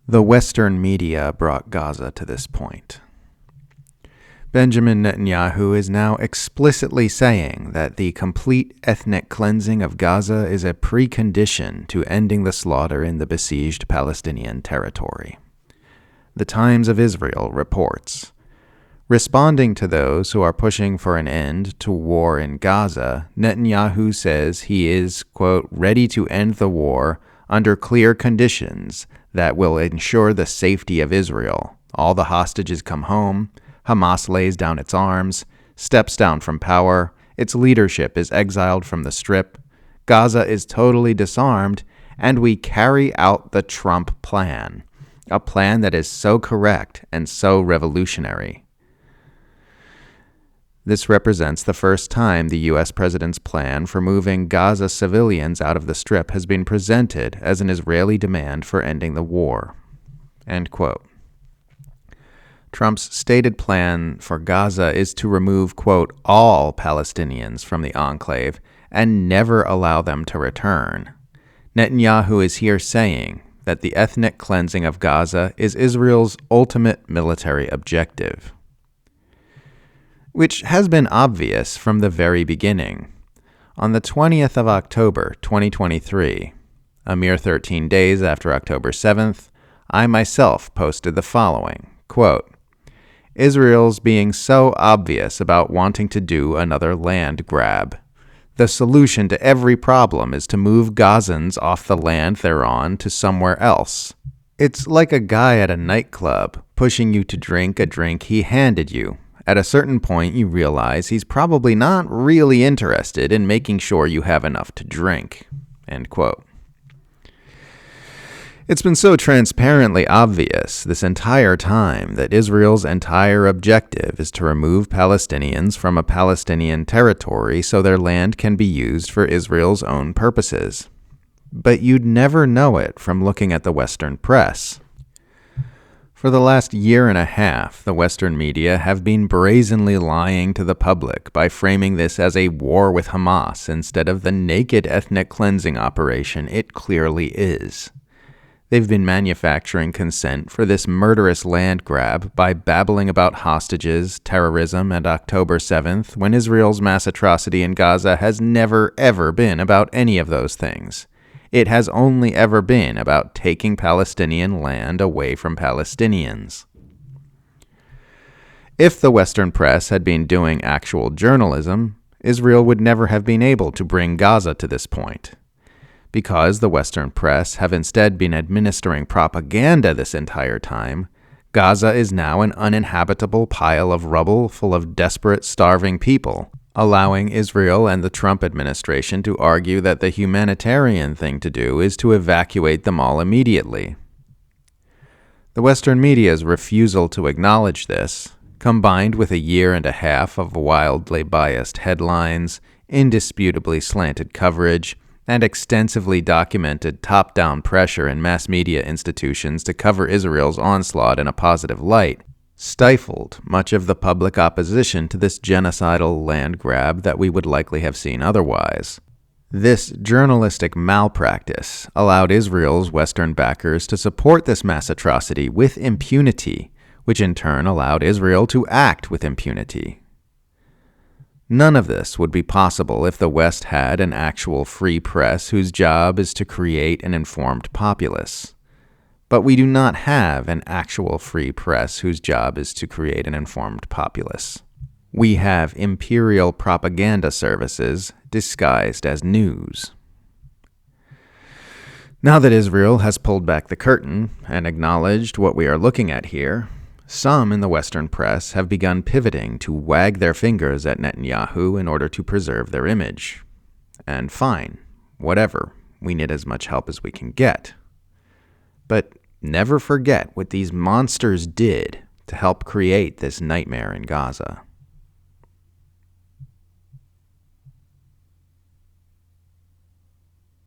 The Western media brought Gaza to this point. Benjamin Netanyahu is now explicitly saying that the complete ethnic cleansing of Gaza is a precondition to ending the slaughter in the besieged Palestinian territory. The Times of Israel reports, responding to those who are pushing for an end to war in Gaza, Netanyahu says he is, quote, ready to end the war under clear conditions that will ensure the safety of Israel. All the hostages come home, Hamas lays down its arms, steps down from power, its leadership is exiled from the Strip, Gaza is totally disarmed, and we carry out the Trump plan, a plan that is so correct and so revolutionary. This represents the first time the U.S. president's plan for moving Gaza civilians out of the Strip has been presented as an Israeli demand for ending the war. End quote. Trump's stated plan for Gaza is to remove, quote, all Palestinians from the enclave and never allow them to return. Netanyahu is here saying that the ethnic cleansing of Gaza is Israel's ultimate military objective, which has been obvious from the very beginning. On the 20th of October, 2023, a mere 13 days after October 7th, I myself posted the following, quote, Israel's being so obvious about wanting to do another land grab. The solution to every problem is to move Gazans off the land they're on to somewhere else. It's like a guy at a nightclub pushing you to drink a drink he handed you. At a certain point, you realize he's probably not really interested in making sure you have enough to drink. End quote. It's been so transparently obvious this entire time that Israel's entire objective is to remove Palestinians from a Palestinian territory so their land can be used for Israel's own purposes. But you'd never know it from looking at the Western press. For the last year and a half, the Western media have been brazenly lying to the public by framing this as a war with Hamas instead of the naked ethnic cleansing operation it clearly is. They've been manufacturing consent for this murderous land grab by babbling about hostages, terrorism, and October 7th, when Israel's mass atrocity in Gaza has never, ever been about any of those things. It has only ever been about taking Palestinian land away from Palestinians. If the Western press had been doing actual journalism, Israel would never have been able to bring Gaza to this point. Because the Western press have instead been administering propaganda this entire time, Gaza is now an uninhabitable pile of rubble full of desperate, starving people, allowing Israel and the Trump administration to argue that the humanitarian thing to do is to evacuate them all immediately. The Western media's refusal to acknowledge this, combined with a year and a half of wildly biased headlines, indisputably slanted coverage, and extensively documented top-down pressure in mass media institutions to cover Israel's onslaught in a positive light, stifled much of the public opposition to this genocidal land grab that we would likely have seen otherwise. This journalistic malpractice allowed Israel's Western backers to support this mass atrocity with impunity, which in turn allowed Israel to act with impunity. None of this would be possible if the West had an actual free press whose job is to create an informed populace. But we do not have an actual free press whose job is to create an informed populace. We have imperial propaganda services disguised as news. Now that Israel has pulled back the curtain and acknowledged what we are looking at here, some in the Western press have begun pivoting to wag their fingers at Netanyahu in order to preserve their image. And fine, whatever, we need as much help as we can get. But never forget what these monsters did to help create this nightmare in Gaza.